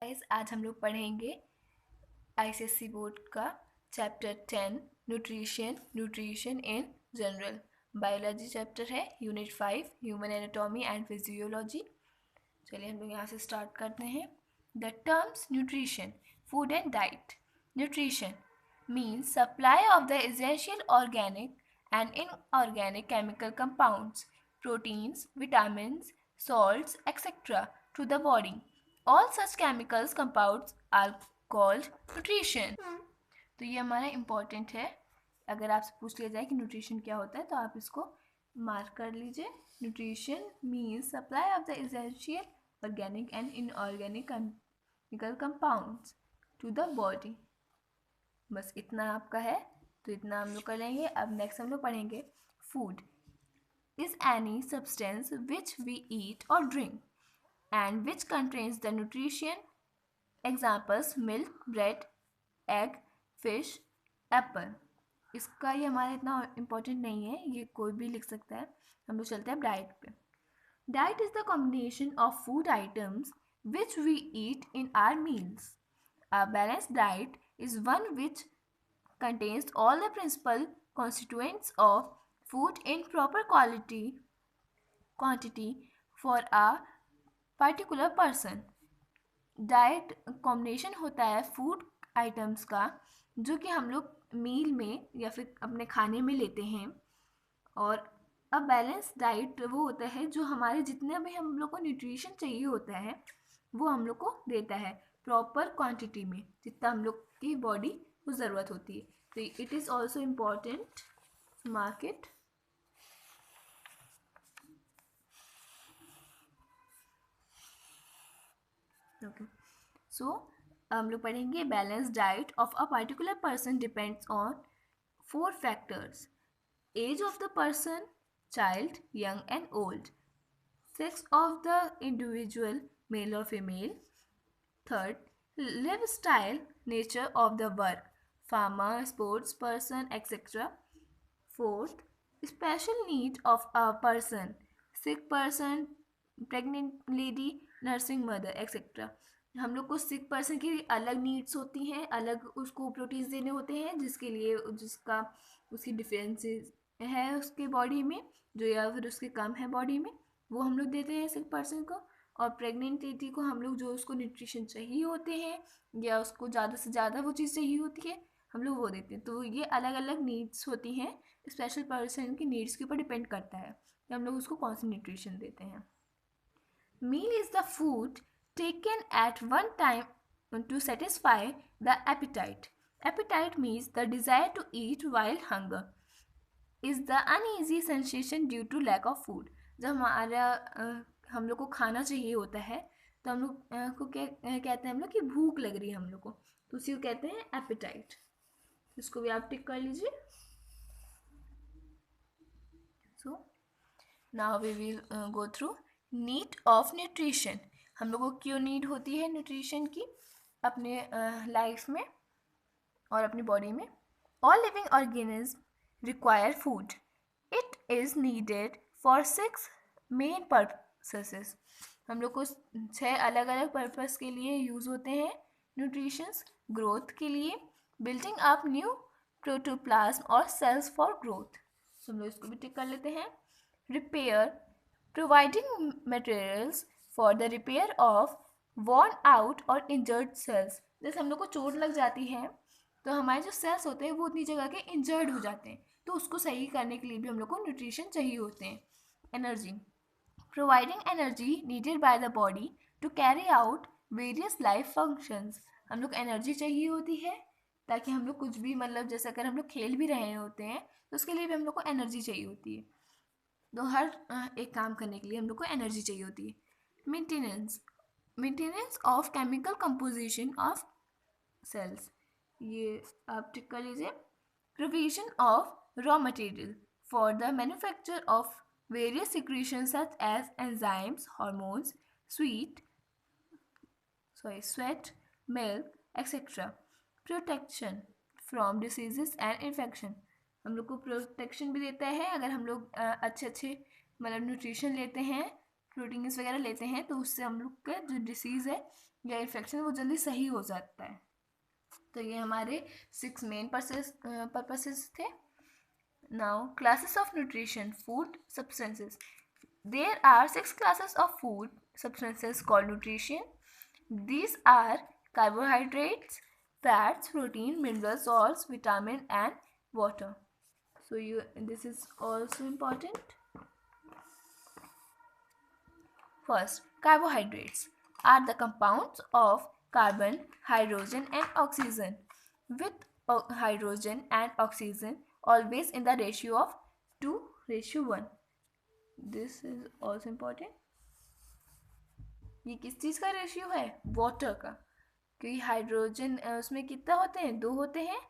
आज हम लोग पढ़ेंगे आईसीएसई बोर्ड का chapter 10 nutrition in general. Biology chapter है, unit 5 human anatomy and physiology. चलिए हम लोग यहाँ से स्टार्ट करते हैं। The terms nutrition, food and diet. Nutrition means supply of the essential organic and inorganic chemical compounds, proteins, vitamins, salts, etc. to the body. All such chemicals compounds are called nutrition. तो ये हमारा important है। अगर आपसे पूछ लिया जाए कि न्यूट्रिशन क्या होता है तो आप इसको मार्क कर लीजिए। Nutrition means supply of the essential organic and inorganic chemical compounds to the body. बस इतना आपका है, तो इतना हम लोग कर लेंगे। अब नेक्स्ट हम लोग पढ़ेंगे food is any substance which we eat और drink and which contains the nutrition. Examples milk, bread, egg, fish, apple. इसका ये हमारा इतना इम्पोर्टेंट नहीं है, ये कोई भी लिख सकता है। हम लोग चलते हैं डाइट पे। Diet is the combination of food items which we eat in our meals. A balanced diet is one which contains all the principal constituents of food in proper quantity for a particular person. Diet combination होता है food items का जो कि हम लोग मील में या फिर अपने खाने में लेते हैं। और अ बैलेंस डाइट वो होता है जो हमारे जितने भी हम लोग को न्यूट्रिशन चाहिए होता है वो हम लोग को देता है प्रॉपर क्वांटिटी में, जितना हम लोग की बॉडी को ज़रूरत होती है। तो it is also important market. Okay, so हम लोग पढ़ेंगे balance diet of a particular person depends on 4 factors. Age of the person, child, young and old, sex of the individual, male or female. Third, lifestyle, nature of the work, farmer, sports person, etc. Fourth, special need of a person, sick person, pregnant lady, nursing mother, etc. हम लोग को सिक person की अलग needs होती हैं, अलग उसको proteins देने होते हैं जिसके लिए जिसका उसकी डिफरेंसेस है उसके बॉडी में, जो या फिर उसके कम है बॉडी में, वो हम लोग देते हैं सिक पर्सन को। और प्रेग्नेंट लेडी को हम लोग जो उसको न्यूट्रिशन चाहिए होते हैं या उसको ज़्यादा से ज़्यादा वो चीज़ चाहिए होती है हम लोग वो देते हैं। तो ये अलग अलग नीड्स होती हैं, स्पेशल पर्सन की नीड्स के ऊपर डिपेंड करता है कि हम लोग उसको कौन सी न्यूट्रिशन देते हैं। Meal is the food taken at one time to satisfy the appetite. Appetite means the desire to eat while hunger is the uneasy sensation due to lack of food. जब हमारा हम लोग को खाना चाहिए होता है तो हम लोग को क्या कहते हैं हम लोग कि भूख लग रही है हम लोग को, तो उसी को कहते हैं एपिटाइट। इसको भी आप टिक कर लीजिए। So now we will go through need of nutrition. हम लोग को क्यों नीड होती है न्यूट्रिशन की अपने लाइफ में और अपनी बॉडी में। All living organism require food. It is needed for 6 main purposes. हम लोग को 6 अलग अलग पर्पस के लिए यूज़ होते हैं न्यूट्रिशंस। ग्रोथ के लिए, बिल्डिंग अप न्यू प्रोटोप्लाज्म और सेल्स फॉर ग्रोथ, हम लोग इसको भी टिक कर लेते हैं। Repair, providing materials for the repair of worn out और इंजर्ड सेल्स। जैसे हम लोग को चोट लग जाती है तो हमारे जो सेल्स होते हैं वो उतनी जगह के इंजर्ड हो जाते हैं, तो उसको सही करने के लिए भी हम लोग को न्यूट्रिशन चाहिए होते हैं। Energy, providing energy needed by the body to carry out various life functions. हम लोग एनर्जी चाहिए होती है ताकि हम लोग कुछ भी मतलब जैसे अगर हम लोग खेल भी रहे होते हैं तो उसके लिए भी हम लोग को एनर्जी चाहिए होती है। तो हर एक काम करने के लिए हम लोग को एनर्जी चाहिए होती है। Maintenance of chemical composition of cells, ये आप टिक कर लीजिए। Provision of raw material for the manufacture of various secretions such as enzymes, hormones, sweat, milk, etc. Protection from diseases and infection, हम लोग को प्रोटेक्शन भी देता है अगर हम लोग अच्छे मतलब न्यूट्रिशन लेते हैं प्रोटीन्स वगैरह लेते हैं तो उससे हम लोग का जो डिसीज़ है या इन्फेक्शन वो जल्दी सही हो जाता है। तो ये हमारे 6 मेन पर्पसेस थे। Now classes of nutrition, food substances. There are 6 classes of food substances called nutrition. These are carbohydrates, fats, protein, minerals, salts, vitamin and water. So this is also important. First, carbohydrates are the compounds of carbon, hydrogen and oxygen, with hydrogen and oxygen always in the ratio of 2:1. This is also important. ये किस चीज़ का ratio है? Water का, क्योंकि hydrogen उसमें कितना होते हैं? 2 होते हैं,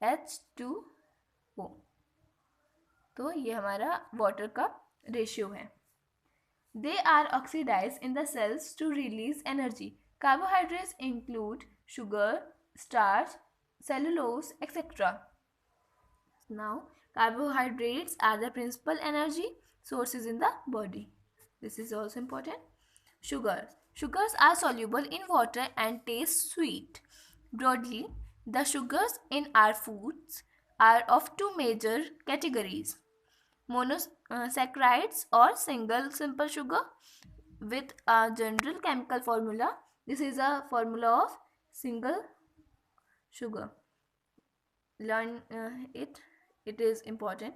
H2O। तो ये हमारा वाटर का रेशियो है। They are oxidized in the cells to release energy. Carbohydrates include sugar, starch, cellulose, etc. Now, carbohydrates are the principal energy sources in the body. This is also important. Sugars are soluble in water and taste sweet. Broadly, the sugars in our foods are of 2 major categories: monosaccharides or single simple sugar with a general chemical formula. This is a formula of single sugar. Learn it is important.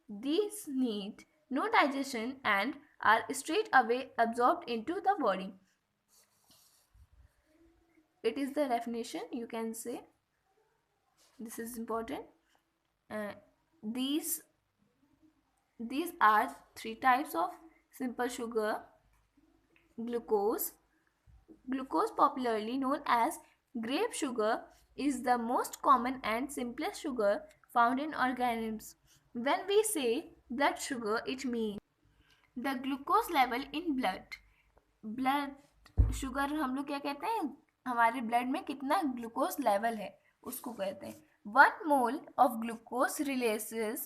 These need no digestion and are straight away absorbed into the body. It is the definition, you can say. This is important. These are 3 types of simple sugar. Glucose, popularly known as grape sugar, is the most common and simplest sugar found in organisms. When we say blood sugar, it means the glucose level in blood. Blood sugar हम लोग क्या कहते हैं? हमारे blood में कितना glucose level है उसको कहते हैं। 1 mole of glucose releases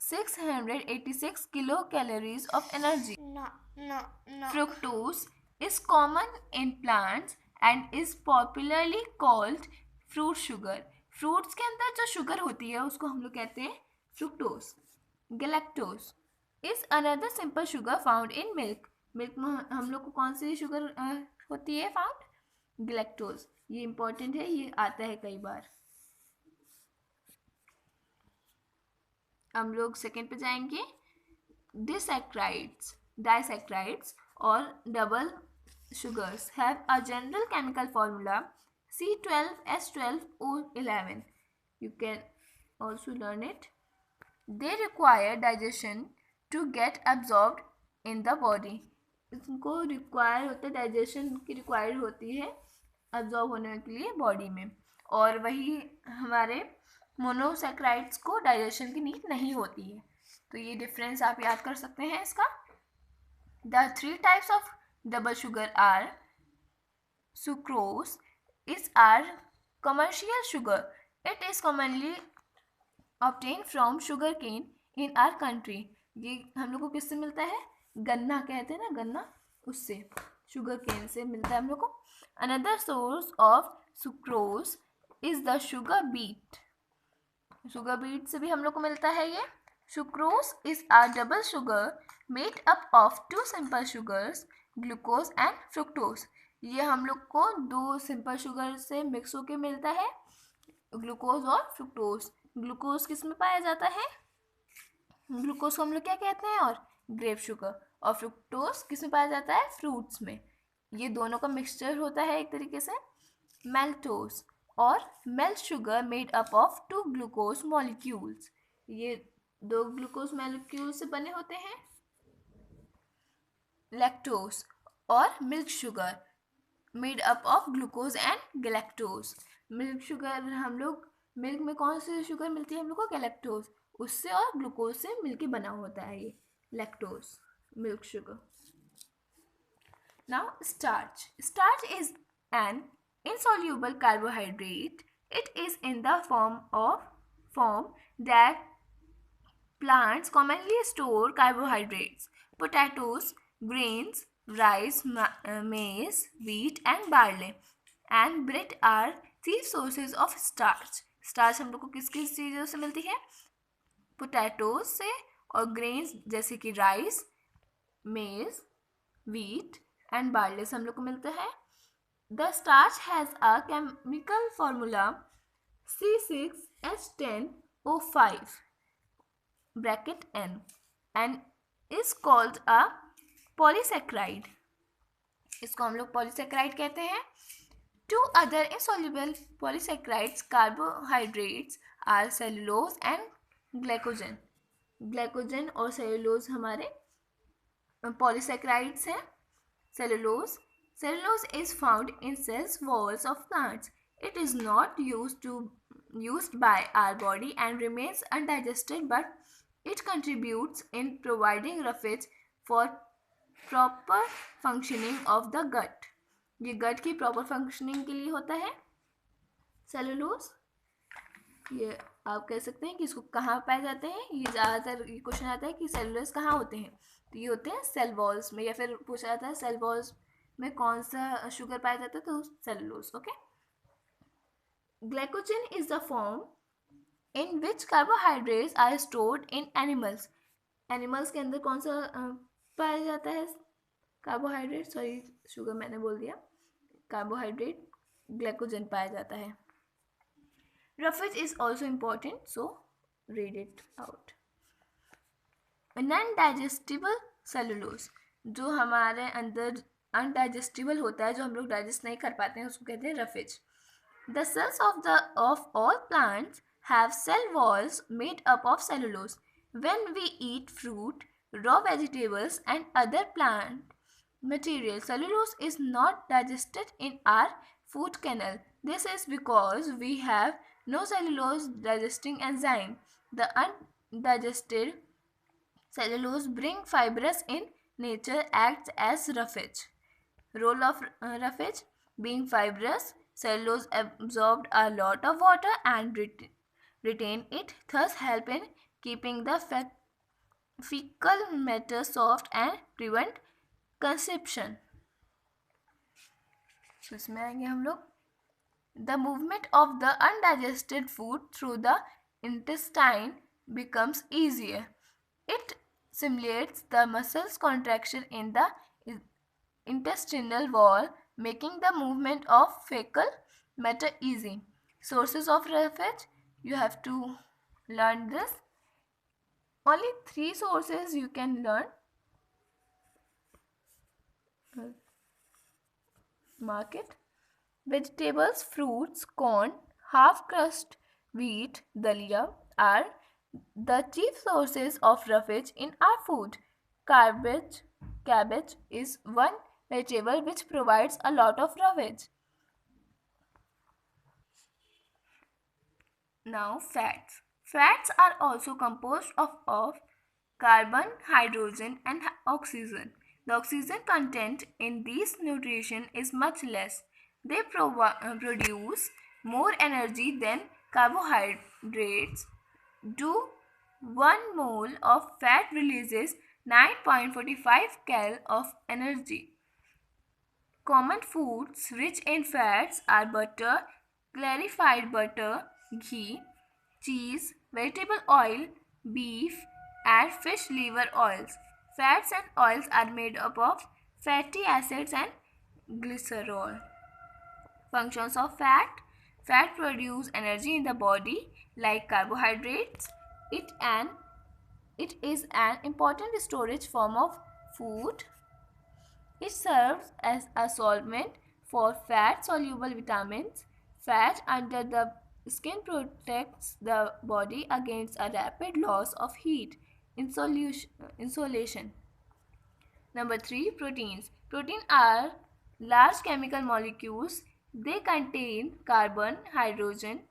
686 kilocalories of energy. No. Fructose is common in plants and is popularly called fruit sugar. Fruits के अंदर जो शुगर होती है उसको हम लोग कहते हैं fructose. Galactose is another simple sugar found in milk. Milk में हम लोग को कौन सी शुगर होती है फाउंड? गैलेक्टोज. ये इंपॉर्टेंट है, ये आता है कई बार. हम लोग सेकेंड पे जाएंगे. Disaccharides or double sugars have a general chemical formula C12H12O11. You can also learn it. They require digestion to get absorbed in the body. इनको रिक्वायर होता है, डाइजेशन की रिक्वायर्ड होती है अब्जॉर्ब होने के लिए बॉडी में, और वही हमारे मोनोसैक्राइड्स को डाइजेशन की नीड नहीं होती है. तो ये डिफरेंस आप याद कर सकते हैं इसका. The 3 types of double sugar are: sucrose is our commercial sugar. It is commonly obtained from sugarcane in our country. ये हम लोग को किससे मिलता है? गन्ना कहते हैं ना, गन्ना, उससे शुगर केन से मिलता है हम लोग को. Another source of sucrose is the sugar beet. Sugar beet से भी हम लोग को मिलता है ये. Sucrose is a double sugar made up of 2 simple sugars, glucose and fructose. ये हम लोग को 2 सिंपल शुगर से मिक्स होके मिलता है, ग्लूकोज और फ्रुक्टोज. ग्लूकोज किस में पाया जाता है? ग्लूकोज को हम लोग क्या कहते हैं? और ग्रेप शुगर. और फ्रुक्टोज किस में पाया जाता है? फ्रूट्स में. ये दोनों का मिक्सचर होता है एक तरीके से. मेल्टोज और melt sugar made up of 2 glucose molecules. ये 2 ग्लूकोज मॉलिक्यूल से बने होते हैं. लैक्टोज और milk sugar made up of glucose and galactose. Milk sugar हम लोग, मिल्क में कौन सी शुगर मिलती है हम लोग को? गैलेक्टोज. उससे और ग्लूकोज से मिलके बना होता है ये lactose, milk sugar. Now starch. Starch is an insoluble carbohydrate. It is in the form that plants commonly store carbohydrates. Potatoes, grains, rice, maize, wheat and barley. And bread are chief sources of starch. Starch हम लोग को किस किस चीज़ों से मिलती है? Potatoes से और ग्रेन्स जैसे कि राइस, मेज, wheat and barley से हम लोग को मिलता है. The starch has a chemical formula C6H10O5 bracket N and is called a polysaccharide. इसको हम लोग polysaccharide कहते हैं. Two other insoluble polysaccharides carbohydrates are cellulose and glycogen. Glycogen और cellulose हमारे polysaccharides हैं. Cellulose is found in cells walls of plants. It is not used by our body and remains undigested, but it contributes in providing roughage for proper functioning of the gut. ये गट की proper functioning के लिए होता है cellulose. ये आप कह सकते हैं कि इसको कहाँ पाए जाते हैं. ये ज़्यादातर ये क्वेश्चन आता है कि सेलुलोज कहाँ होते हैं, तो ये होते हैं सेल वॉल्स में, या फिर पूछा जाता है सेल वॉल्स में कौन सा शुगर पाया जाता है, तो cellulose. Okay. Glycogen is the form in which carbohydrates are stored in animals. Animals के अंदर कौन सा पाया जाता है कार्बोहाइड्रेट, सॉरी शुगर मैंने बोल दिया, कार्बोहाइड्रेट ग्लाइकोजन पाया जाता है. roughage is also important, so read it out. non-digestible cellulose, जो हमारे अंदर अनडाइजेस्टिबल होता है, जो हम लोग डाइजेस्ट नहीं कर पाते हैं, उसको कहते हैं roughage. The cells of all plants have cell walls made up of cellulose. When we eat fruit, raw vegetables and other plant material, cellulose is not digested in our food canal. This is because we have no cellulose digesting enzyme. The undigested cellulose being fibrous in nature acts as roughage. Role of roughage: being fibrous, cellulose absorbed a lot of water and retain it, thus help in keeping the fecal matter soft and prevent consumption. So इसमें आएंगे हम लोग. The movement of the undigested food through the intestine becomes easier. It simulates the muscles contraction in the intestinal wall, making the movement of fecal matter easy. Sources of roughage, you have to learn this. Only 3 sources you can learn. Mark it. Vegetables, fruits, corn, half crust wheat, dalia are the chief sources of roughage in our food. Cabbage is one vegetable which provides a lot of roughage. Now fats. Fats are also composed of carbon, hydrogen and oxygen. The oxygen content in these nutrition is much less. They produce more energy than carbohydrates do. 1 mole of fat releases 9.45 cal of energy. Common foods rich in fats are butter, clarified butter, ghee, cheese, vegetable oil, beef, and fish liver oils. Fats and oils are made up of fatty acids and glycerol. Functions of fat. Fat produce energy in the body like carbohydrates. It is an important storage form of food. It serves as a solvent for fat-soluble vitamins. Fat under the skin protects the body against a rapid loss of heat. Insulation. Number 3. Proteins. Proteins are large chemical molecules. They contain carbon, hydrogen,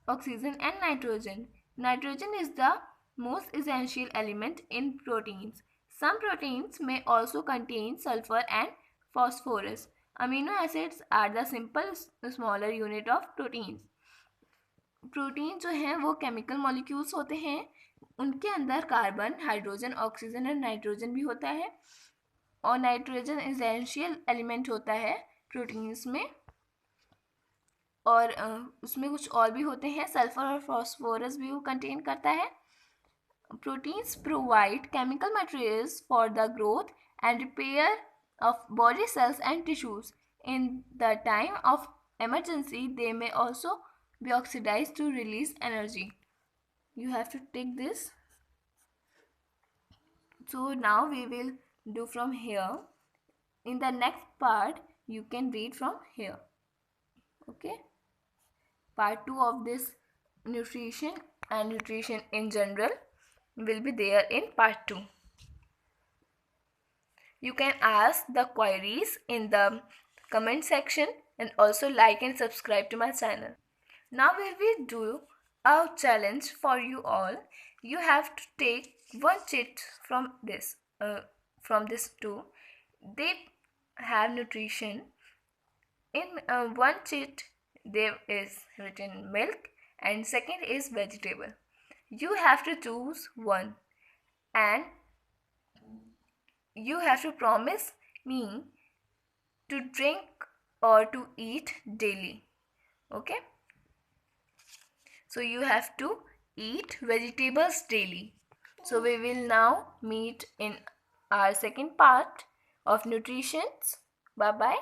oxygen and nitrogen. Nitrogen is the most essential element in proteins. Some proteins may also contain sulfur and phosphorus. Amino acids are the simple smaller unit of proteins. Protein जो हैं वो chemical molecules होते हैं, उनके अंदर carbon, hydrogen, oxygen और nitrogen भी होता है. और नाइट्रोजन एसेंशियल एलिमेंट होता है प्रोटीन्स में, और उसमें कुछ और भी होते हैं, सल्फर और फॉस्फोरस भी वो कंटेन करता है. Proteins provide chemical materials for the growth and repair of body cells and tissues. In the time of emergency, they may also be oxidized to release energy. You have to take this. So now we will do from here. In the next part, you can read from here. Okay. Part 2 of this nutrition and nutrition in general will be there in part 2. You can ask the queries in the comment section and also like and subscribe to my channel. Now we will do a challenge for you all. You have to take one chit from this two. They have nutrition. In one chit there is written milk and second is vegetable. You have to choose one and you have to promise me to drink or to eat daily. Okay, so you have to eat vegetables daily. So we will now meet in our second part of nutrition. Bye bye.